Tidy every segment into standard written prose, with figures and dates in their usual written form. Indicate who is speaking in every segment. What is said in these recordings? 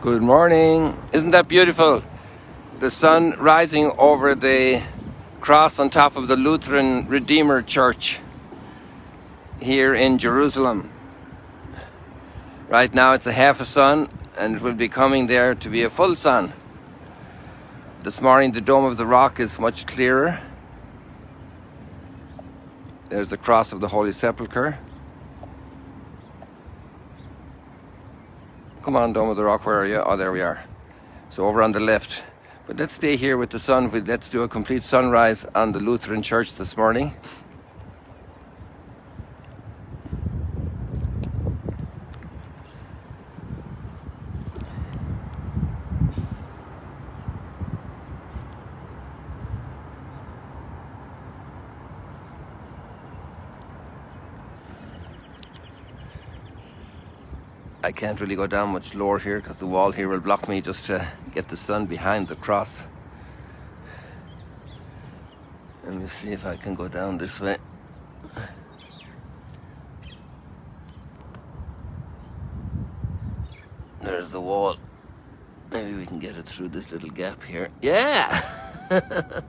Speaker 1: Good morning. Isn't that beautiful? The sun rising over the cross on top of the Lutheran Redeemer Church here in Jerusalem. Right now it's a half a sun and it will be coming there to be a full sun. This morning the Dome of the Rock is much clearer. There's the cross of the Holy Sepulchre. Come on, Dome of the Rock, where are you? Oh, there we are. So over on the left. But let's stay here with the sun. Let's do a complete sunrise on the Lutheran Church this morning. I can't really go down much lower here because the wall here will block me just to get the sun behind the cross. Let me see if I can go down this way. There's the wall. Maybe we can get it through this little gap here. Yeah!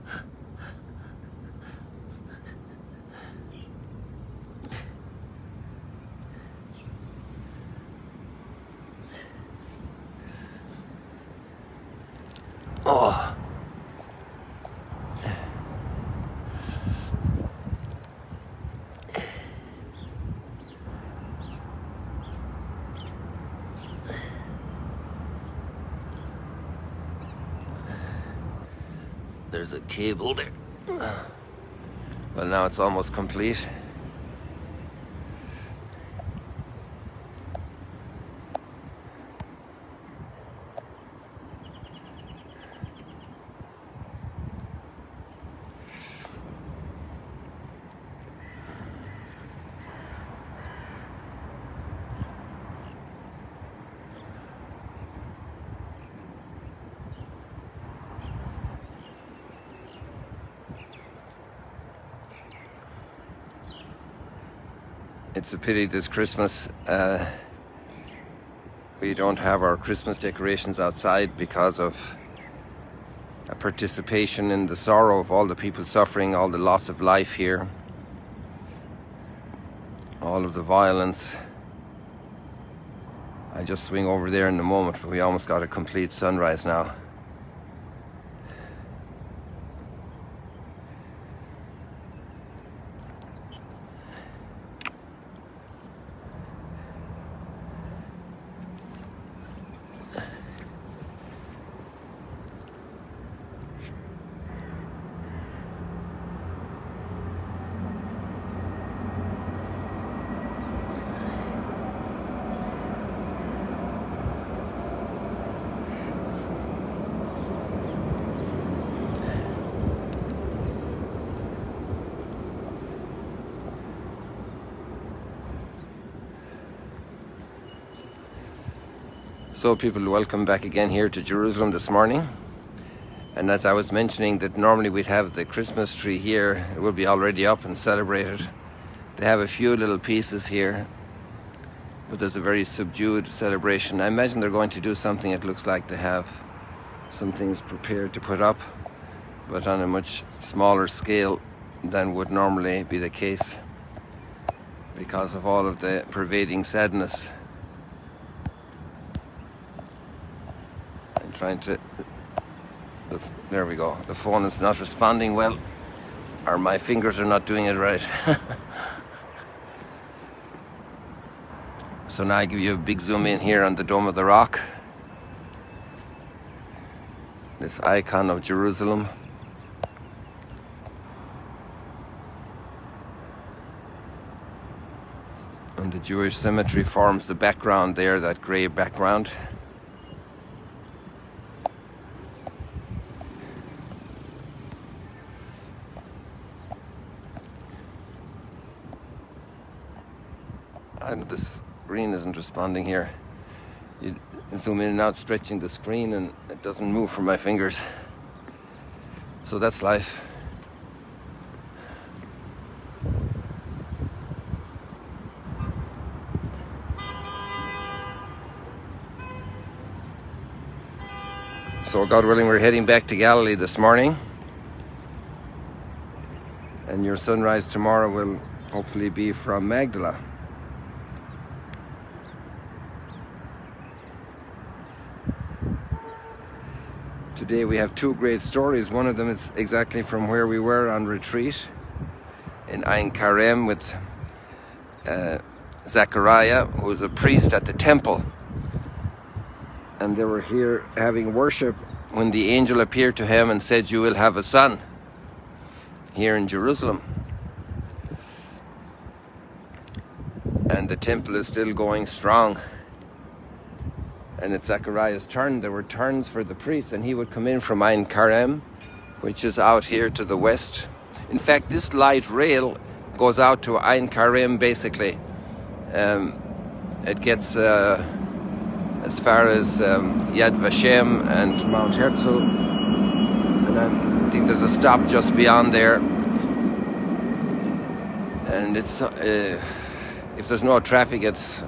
Speaker 1: Oh. There's a cable there. Well, now it's almost complete. It's a pity this Christmas we don't have our Christmas decorations outside because of a participation in the sorrow of all the people suffering, all the loss of life here, all of the violence. I just swing over there in a moment, but we almost got a complete sunrise now. So people, welcome back again here to Jerusalem this morning. And as I was mentioning that normally we'd have the Christmas tree here, it would be already up and celebrated. They have a few little pieces here, but there's a very subdued celebration. I imagine they're going to do something. It looks like they have some things prepared to put up, but on a much smaller scale than would normally be the case because of all of the pervading sadness. Trying to, there we go. The phone is not responding well, or my fingers are not doing it right. So now I give you a big zoom in here on the Dome of the Rock. This icon of Jerusalem. And the Jewish cemetery forms the background there, that grey background. And this screen isn't responding here. You zoom in and out, stretching the screen, and it doesn't move from my fingers. So that's life. So God willing, we're heading back to Galilee this morning, and your sunrise tomorrow will hopefully be from Magdala. Today we have two great stories. One of them is exactly from where we were on retreat in Ein Karem with Zechariah, who was a priest at the temple. And they were here having worship when the angel appeared to him and said, "You will have a son," here in Jerusalem. And the temple is still going strong. And it's Zechariah's turn. There were turns for the priest, and he would come in from Ein Karem, which is out here to the west. In fact, this light rail goes out to Ein Karem, basically. It gets as far as Yad Vashem and Mount Herzl, and I think there's a stop just beyond there. And it's if there's no traffic, it's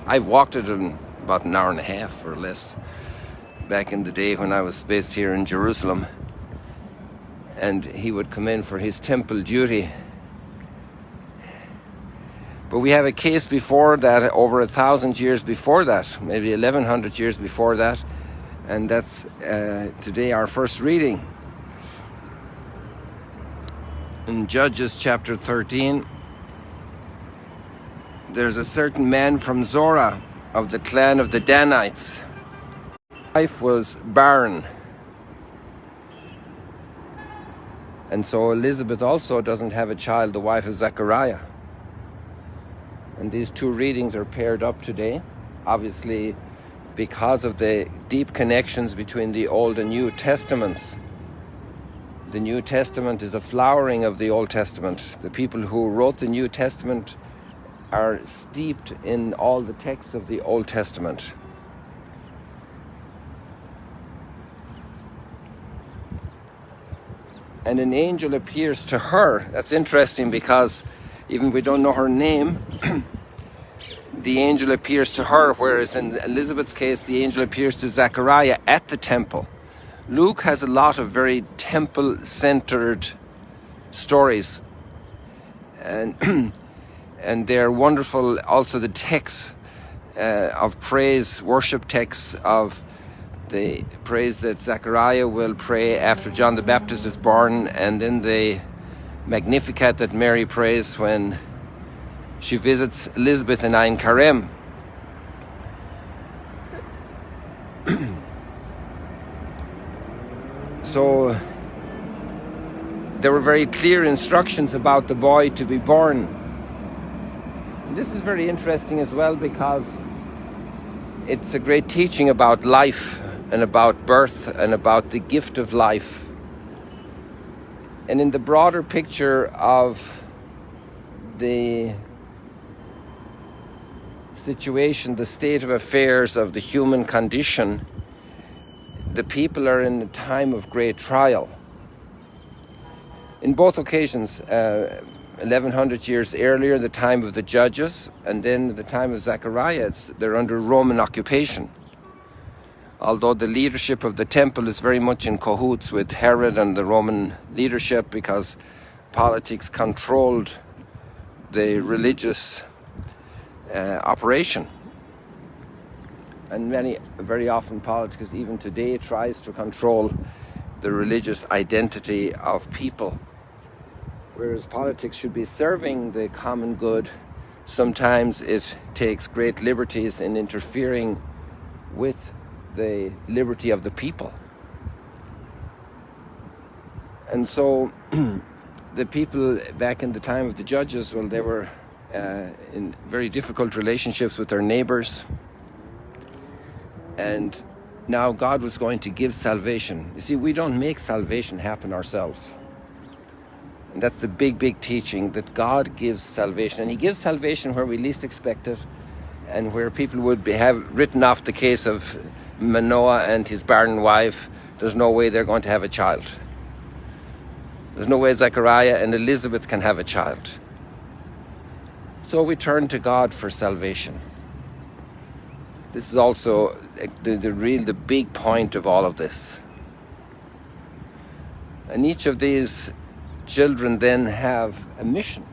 Speaker 1: I've walked it in about an hour and a half or less back in the day when I was based here in Jerusalem. And he would come in for his temple duty. But we have a case before that, over 1,000 years before that, maybe 1,100 years before that, and that's today our first reading. In Judges chapter 13, there's a certain man from Zorah of the clan of the Danites. His wife was barren. And so Elizabeth also doesn't have a child, the wife of Zechariah. And these two readings are paired up today, obviously because of the deep connections between the Old and New Testaments. The New Testament is a flowering of the Old Testament. The people who wrote the New Testament are steeped in all the texts of the Old Testament. And an angel appears to her. That's interesting because even if we don't know her name, the angel appears to her, whereas in Elizabeth's case, the angel appears to Zechariah at the temple. Luke has a lot of very temple-centered stories, and and they're wonderful. Also, the texts of praise, worship texts of the praise that Zechariah will pray after John the Baptist is born, and then the Magnificat that Mary prays when she visits Elizabeth in Ein Karem. So there were very clear instructions about the boy to be born. And this is very interesting as well because it's a great teaching about life and about birth and about the gift of life. And in the broader picture of the situation, the state of affairs of the human condition, the people are in a time of great trial. In both occasions, 1,100 years earlier, the time of the judges, and then the time of Zechariah, they're under Roman occupation. Although the leadership of the temple is very much in cahoots with Herod and the Roman leadership because politics controlled the religious operation. And very often politics, even today, tries to control the religious identity of people. Whereas politics should be serving the common good, sometimes it takes great liberties in interfering with the liberty of the people. And so the people back in the time of the judges, well, they were in very difficult relationships with their neighbors. And now God was going to give salvation. You see, we don't make salvation happen ourselves. And that's the big teaching, that God gives salvation. And he gives salvation where we least expect it, and where people would have written off the case of Manoah and his barren wife. There's no way they're going to have a child. There's no way Zechariah and Elizabeth can have a child. So we turn to God for salvation. This is also the big point of all of this. And each of these children then have a mission.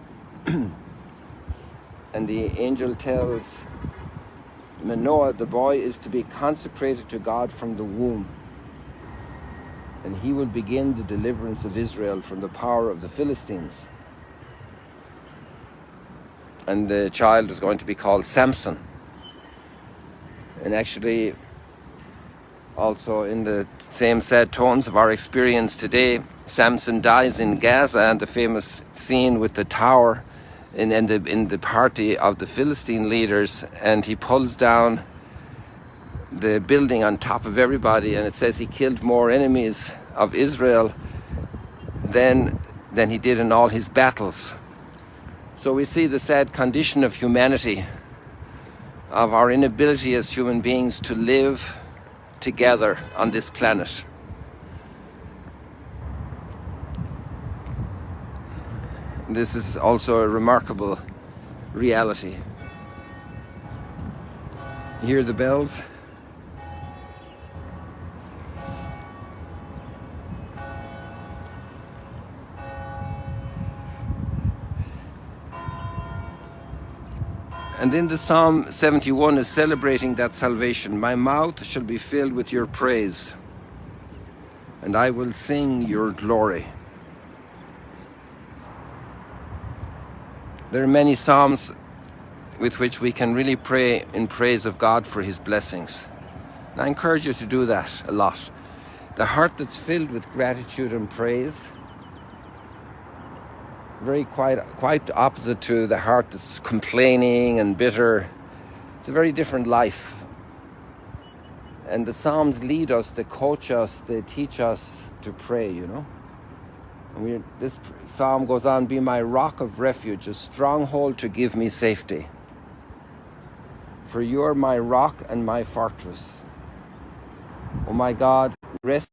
Speaker 1: And the angel tells Manoah, the boy is to be consecrated to God from the womb, and he will begin the deliverance of Israel from the power of the Philistines. And the child is going to be called Samson. And actually, also in the same sad tones of our experience today, Samson dies in Gaza, and the famous scene with the tower in the party of the Philistine leaders, and he pulls down the building on top of everybody, and it says he killed more enemies of Israel than he did in all his battles. So we see the sad condition of humanity, of our inability as human beings to live together on this planet. This is also a remarkable reality. You hear the bells? And then the Psalm 71 is celebrating that salvation. My mouth shall be filled with your praise, and I will sing your glory. There are many psalms with which we can really pray in praise of God for his blessings. And I encourage you to do that a lot. The heart that's filled with gratitude and praise, quite opposite to the heart that's complaining and bitter. It's a very different life. And the Psalms lead us, they coach us, they teach us to pray, you know. And this psalm goes on, be my rock of refuge, a stronghold to give me safety. For you are my rock and my fortress. O my God, rest